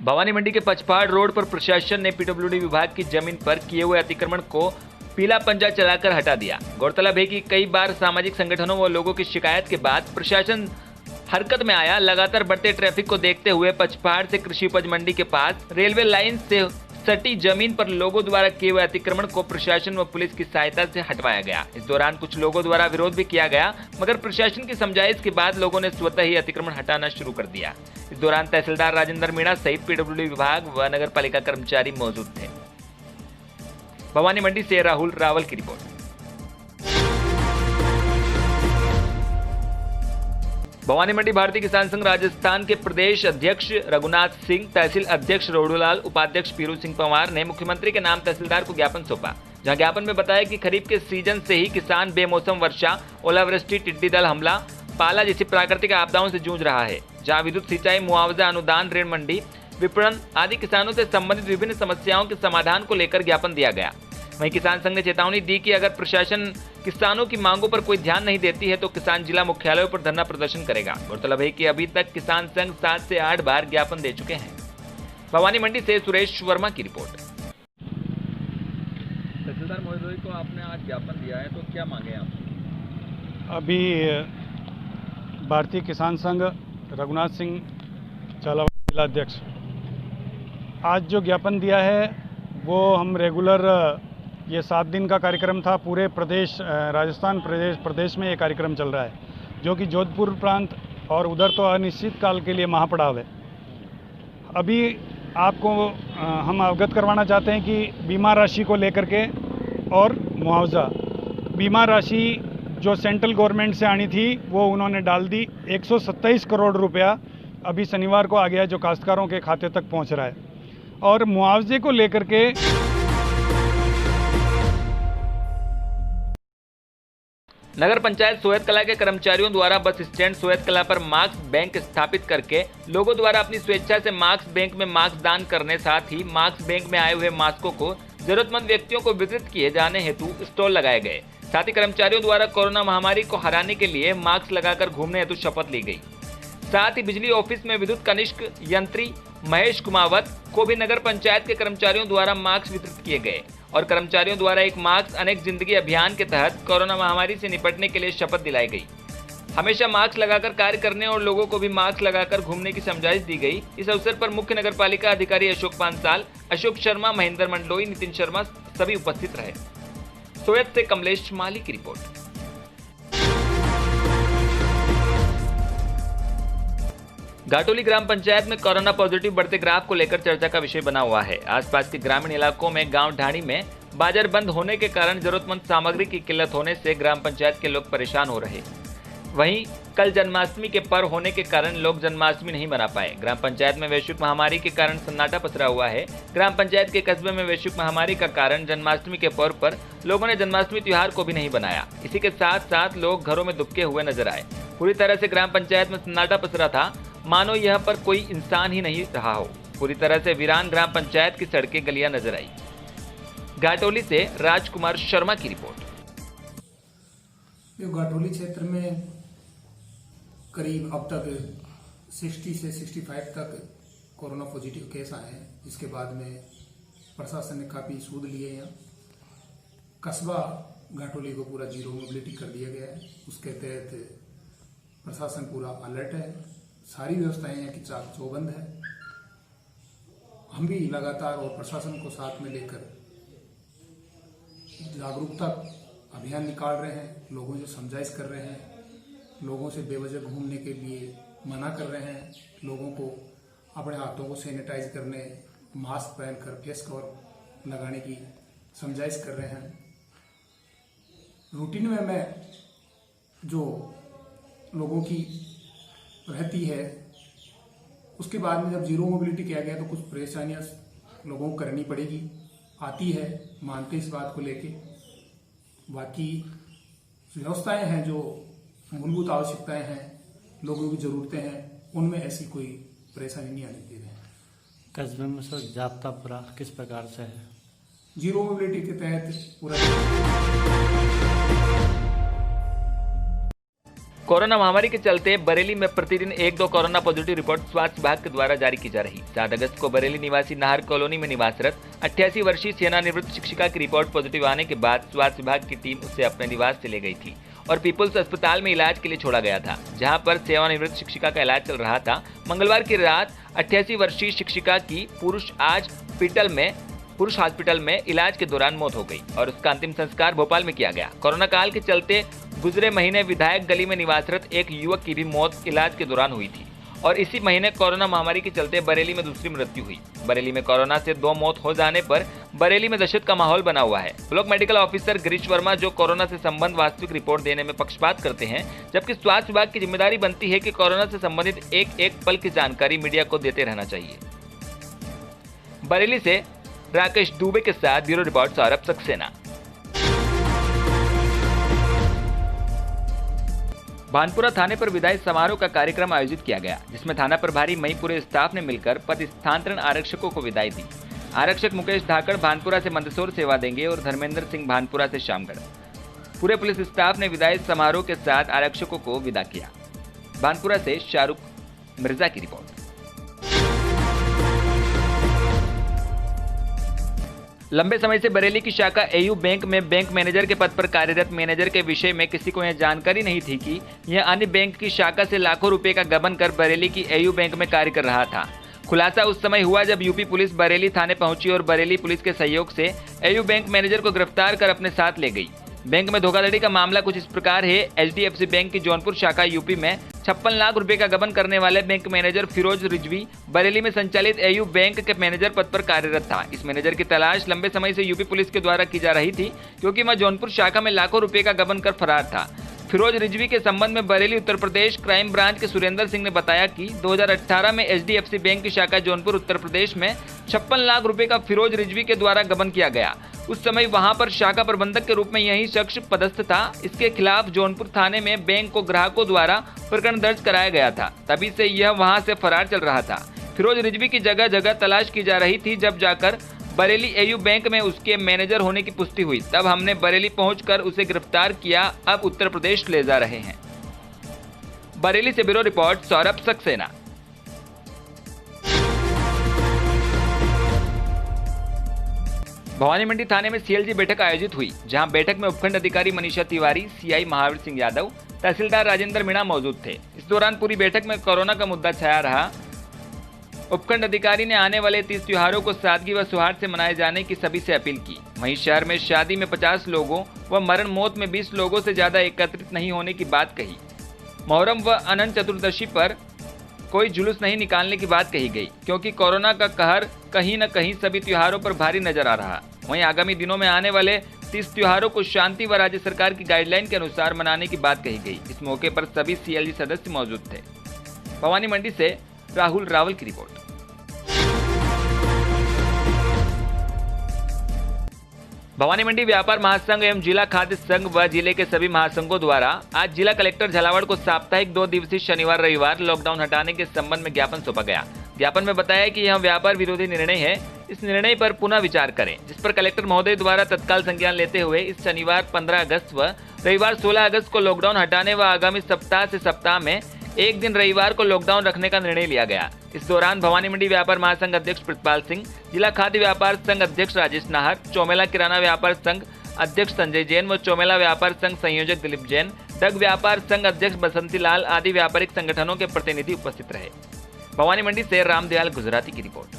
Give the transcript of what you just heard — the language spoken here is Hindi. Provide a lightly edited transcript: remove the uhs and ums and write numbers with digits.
भवानी मंडी के पचपहाड़ रोड पर प्रशासन ने पीडब्ल्यूडी विभाग की जमीन पर किए हुए अतिक्रमण को पीला पंजा चलाकर हटा दिया। गौरतलब है कि कई बार सामाजिक संगठनों व लोगों की शिकायत के बाद प्रशासन हरकत में आया। लगातार बढ़ते ट्रैफिक को देखते हुए पचपहाड़ से कृषि उपज मंडी के पास रेलवे लाइन से सटी जमीन पर लोगों द्वारा किए हुए अतिक्रमण को प्रशासन व पुलिस की सहायता से हटवाया गया। इस दौरान कुछ लोगों द्वारा विरोध भी किया गया, मगर प्रशासन की समझाइश के बाद लोगों ने स्वतः ही अतिक्रमण हटाना शुरू कर दिया। इस दौरान तहसीलदार राजेंद्र मीणा सहित पीडब्ल्यूडी विभाग व नगर पालिका कर्मचारी मौजूद थे। भवानी मंडी से राहुल रावल की रिपोर्ट। भवानी मंडी भारतीय किसान संघ राजस्थान के प्रदेश अध्यक्ष रघुनाथ सिंह, तहसील अध्यक्ष रोडूलाल, उपाध्यक्ष पीरू सिंह पंवार ने मुख्यमंत्री के नाम तहसीलदार को ज्ञापन सौंपा, जहां ज्ञापन में बताया कि खरीफ के सीजन से ही किसान बेमौसम वर्षा, ओलावृष्टि, टिड्डी दल हमला, पाला जैसी प्राकृतिक आपदाओं से जूझ रहा है। जहां विद्युत सिंचाई, मुआवजा, अनुदान, ऋण मंडी, विपणन आदि किसानों से संबंधित विभिन्न समस्याओं के समाधान को लेकर ज्ञापन दिया गया। वहीं किसान संघ ने चेतावनी दी कि अगर प्रशासन किसानों की मांगों पर कोई ध्यान नहीं देती है तो किसान जिला मुख्यालयों पर धरना प्रदर्शन करेगा। गौरतलब है कि अभी तक किसान संघ 7 से 8 बार ज्ञापन दे चुके हैं। भवानी मंडी से सुरेश वर्मा की रिपोर्ट। तहसीलदार महोदय को आपने आज ज्ञापन दिया है, तो क्या मांगे आप? अभी भारतीय किसान संघ रघुनाथ सिंह झालावाड़ जिलाध्यक्ष, आज जो ज्ञापन दिया है वो हम रेगुलर, ये 7 दिन का कार्यक्रम था। पूरे प्रदेश, राजस्थान प्रदेश में ये कार्यक्रम चल रहा है, जो कि जोधपुर प्रांत और उधर तो अनिश्चित काल के लिए महापड़ाव है। अभी आपको हम अवगत करवाना चाहते हैं कि बीमा राशि को लेकर के और मुआवजा, बीमा राशि जो सेंट्रल गवर्नमेंट से आनी थी वो उन्होंने डाल दी। 127 करोड़ रुपया अभी शनिवार को आ गया, जो काश्तकारों के खाते तक पहुंच रहा है। और मुआवजे को लेकर के नगर पंचायत सोयत कला के कर्मचारियों द्वारा बस स्टैंड सोयत कला पर मार्क्स बैंक स्थापित करके लोगों द्वारा अपनी स्वेच्छा से मार्क्स बैंक में मार्क्स दान करने, साथ ही मार्क्स बैंक में आए हुए मास्कों को जरूरतमंद व्यक्तियों को वितरित किए जाने हेतु स्टॉल लगाए गए। साथ ही कर्मचारियों द्वारा कोरोना महामारी को हराने के लिए मास्क लगाकर घूमने हेतु शपथ ली गई। साथ ही बिजली ऑफिस में विद्युत कनिष्क यंत्री महेश कुमावत को भी नगर पंचायत के कर्मचारियों द्वारा मास्क वितरित किए गए और कर्मचारियों द्वारा एक मास्क अनेक जिंदगी अभियान के तहत कोरोना महामारी से निपटने के लिए शपथ दिलाई गई। हमेशा मास्क लगाकर कार्य करने और लोगों को भी मास्क लगाकर घूमने की समझाइश दी गई। इस अवसर पर मुख्य नगर पालिका अधिकारी अशोक पांचाल, अशोक शर्मा, महेंद्र मंडलोई, नितिन शर्मा सभी उपस्थित रहे। सोयत से कमलेश माली की रिपोर्ट। घाटोली ग्राम पंचायत में कोरोना पॉजिटिव बढ़ते ग्राफ को लेकर चर्चा का विषय बना हुआ है। आसपास के ग्रामीण इलाकों में गांव ढाणी में बाजार बंद होने के कारण जरूरतमंद सामग्री की किल्लत होने से ग्राम पंचायत के लोग परेशान हो रहे। वहीं कल जन्माष्टमी के पर्व होने के कारण लोग जन्माष्टमी नहीं मना पाए। ग्राम पंचायत में वैश्विक महामारी के कारण सन्नाटा पसरा हुआ है। ग्राम पंचायत के कस्बे में वैश्विक महामारी का कारण जन्माष्टमी के पर्व पर लोगों ने जन्माष्टमी त्योहार को भी नहीं बनाया। इसी के साथ साथ लोग घरों में दुबके हुए नजर आए। पूरी तरह से ग्राम पंचायत में सन्नाटा पसरा था, मानो यह पर कोई इंसान ही नहीं रहा हो। पूरी तरह से वीरान ग्राम पंचायत की सड़कें, गलियां नजर आई। घाटोली से राजकुमार शर्मा की रिपोर्ट। घाटोली क्षेत्र में करीब अब तक 60 से 65 तक कोरोना पॉजिटिव केस आए हैं, जिसके बाद में प्रशासन ने काफी सूद लिए हैं। कस्बा घाटोली को पूरा जीरो मोबिलिटी कर दिया गया है। उसके तहत प्रशासन पूरा अलर्ट है। सारी व्यवस्थाएं हैं कि चाक चौबंद है। हम भी लगातार और प्रशासन को साथ में लेकर जागरूकता अभियान निकाल रहे हैं। लोगों से समझाइश कर रहे हैं, लोगों से बेवजह घूमने के लिए मना कर रहे हैं, लोगों को अपने हाथों को सैनिटाइज करने, मास्क पहनकर फेस कवर लगाने की समझाइश कर रहे हैं। रूटीन में मैं जो लोगों की रहती है, उसके बाद में जब जीरो मोबिलिटी किया गया तो कुछ परेशानियां लोगों को करनी पड़ेगी, आती है, मानते इस बात को लेके। बाकी व्यवस्थाएं हैं, जो मूलभूत आवश्यकताएं हैं, लोगों की जरूरतें हैं, उनमें ऐसी कोई परेशानी नहीं आने दे रहे हैं। कस्बे में सर जाब्ता पूरा किस प्रकार से है? जीरो मोबिलिटी के तहत पूरा कोरोना महामारी के चलते बरेली में प्रतिदिन 1-2 कोरोना पॉजिटिव रिपोर्ट स्वास्थ्य विभाग के द्वारा जारी की जा रही। 7 अगस्त को बरेली निवासी नाहर कॉलोनी में निवासरत 88 वर्षीय सेवानिवृत्त शिक्षिका की रिपोर्ट पॉजिटिव आने के बाद स्वास्थ्य विभाग की टीम उसे अपने निवास से ले गई थी और पीपुल्स अस्पताल में इलाज के लिए छोड़ा गया था, जहां पर सेवानिवृत्त शिक्षिका का इलाज चल रहा था। मंगलवार की रात 88 वर्षीय शिक्षिका की पुरुष हॉस्पिटल में इलाज के दौरान मौत हो गई और उसका अंतिम संस्कार भोपाल में किया गया। कोरोना काल के चलते गुजरे महीने विधायक गली में निवासरत एक युवक की भी मौत इलाज के दौरान हुई थी और इसी महीने कोरोना महामारी के चलते बरेली में दूसरी मृत्यु हुई। बरेली में कोरोना से 2 मौत हो जाने पर बरेली में दहशत का माहौल बना हुआ है। Block medical officer Girish Verma जो कोरोना से संबंध वास्तविक रिपोर्ट देने में पक्षपात करते हैं, जबकि स्वास्थ्य विभाग की जिम्मेदारी बनती है कि कोरोना से संबंधित एक पल की जानकारी मीडिया को देते रहना चाहिए। बरेली से राकेश दुबे के साथ ब्यूरो रिपोर्ट सौरभ सक्सेना। भानपुरा थाने पर विदाई समारोह का कार्यक्रम आयोजित किया गया, जिसमें थाना प्रभारी मई पूरे स्टाफ ने मिलकर पद स्थानांतरण आरक्षकों को विदाई दी। आरक्षक मुकेश धाकड़ भानपुरा से मंदसौर सेवा देंगे और धर्मेंद्र सिंह भानपुरा से शामगढ़। पूरे पुलिस स्टाफ ने विदाई समारोह के साथ आरक्षकों को विदा किया। भानपुरा से शाहरुख मिर्जा की रिपोर्ट। लंबे समय से बरेली की शाखा एयू बैंक में बैंक मैनेजर के पद पर कार्यरत मैनेजर के विषय में किसी को यह जानकारी नहीं थी कि यह अन्य बैंक की शाखा से लाखों रुपए का गबन कर बरेली की एयू बैंक में कार्य कर रहा था। खुलासा उस समय हुआ जब यूपी पुलिस बरेली थाने पहुंची और बरेली पुलिस के सहयोग से एयू बैंक मैनेजर को गिरफ्तार कर अपने साथ ले गई। बैंक में धोखाधड़ी का मामला कुछ इस प्रकार है। HDFC बैंक की जौनपुर शाखा यूपी में 56 लाख रुपए का गबन करने वाले बैंक मैनेजर फिरोज रिजवी बरेली में संचालित एयू बैंक के मैनेजर पद पर कार्यरत था। इस मैनेजर की तलाश लंबे समय से यूपी पुलिस के द्वारा की जा रही थी, क्योंकि वह जौनपुर शाखा में लाखों रुपए का गबन कर फरार था। फिरोज रिजवी के संबंध में बरेली उत्तर प्रदेश क्राइम ब्रांच के सुरेंद्र सिंह ने बताया कि 2018 में HDFC बैंक की शाखा जौनपुर उत्तर प्रदेश में 56 लाख रुपए का फिरोज रिजवी के द्वारा गबन किया गया। उस समय वहां पर शाखा प्रबंधक के रूप में यही शख्स पदस्थ था। इसके खिलाफ जौनपुर थाने में बैंक को ग्राहकों द्वारा प्रकरण दर्ज कराया गया था। तभी से यह वहां से फरार चल रहा था। फिरोज रिजवी की जगह जगह तलाश की जा रही थी। जब जाकर बरेली एयू बैंक में उसके मैनेजर होने की पुष्टि हुई, तब हमने बरेली पहुंचकर उसे गिरफ्तार किया। अब उत्तर प्रदेश ले जा रहे हैं। बरेली से ब्यूरो रिपोर्ट सौरभ सक्सेना। भवानी मंडी थाने में CLG बैठक आयोजित हुई, जहां बैठक में उपखंड अधिकारी मनीषा तिवारी, CI महावीर सिंह यादव, तहसीलदार राजेंद्र मीणा मौजूद थे। इस दौरान पूरी बैठक में कोरोना का मुद्दा छाया रहा। उपखंड अधिकारी ने आने वाले 30 त्योहारों को सादगी व सौहार्द से मनाए जाने की सभी से अपील की। वहीं शहर में शादी में 50 लोगों व मरण मौत में 20 लोगों से ज्यादा एकत्रित नहीं होने की बात कही। मुहर्रम व अनंत चतुर्दशी पर कोई जुलूस नहीं निकालने की बात कही गई, क्योंकि कोरोना का कहर कहीं न कहीं सभी त्योहारों पर भारी नजर आ रहा। वहीं आगामी दिनों में आने वाले 30 त्योहारों को शांति व राज्य सरकार की गाइडलाइन के अनुसार मनाने की बात कही गई। इस मौके पर सभी CLG सदस्य मौजूद थे। भवानी मंडी से राहुल रावल की रिपोर्ट। भवानी मंडी व्यापार महासंघ एवं जिला खाद्य संघ व जिले के सभी महासंघों द्वारा आज जिला कलेक्टर झालावाड़ को साप्ताहिक 2 दिवसीय शनिवार रविवार लॉकडाउन हटाने के संबंध में ज्ञापन सौंपा गया। ज्ञापन में बताया कि यह व्यापार विरोधी निर्णय है, इस निर्णय पर पुनः विचार करें, जिस पर कलेक्टर महोदय द्वारा तत्काल संज्ञान लेते हुए इस शनिवार 15 अगस्त व रविवार 16 अगस्त को लॉकडाउन हटाने व आगामी सप्ताह से सप्ताह में एक दिन रविवार को लॉकडाउन रखने का निर्णय लिया गया। इस दौरान भवानी मंडी व्यापार महासंघ अध्यक्ष प्रतिपाल सिंह, जिला खाद्य व्यापार संघ अध्यक्ष राजेश नाहर, चौमेला किराना व्यापार संघ अध्यक्ष संजय जैन व चौमेला व्यापार संघ संयोजक दिलीप जैन, डग व्यापार संघ अध्यक्ष बसंती लाल आदि व्यापारिक संगठनों के प्रतिनिधि उपस्थित रहे। भवानी मंडी से रामदयाल गुजराती की रिपोर्ट।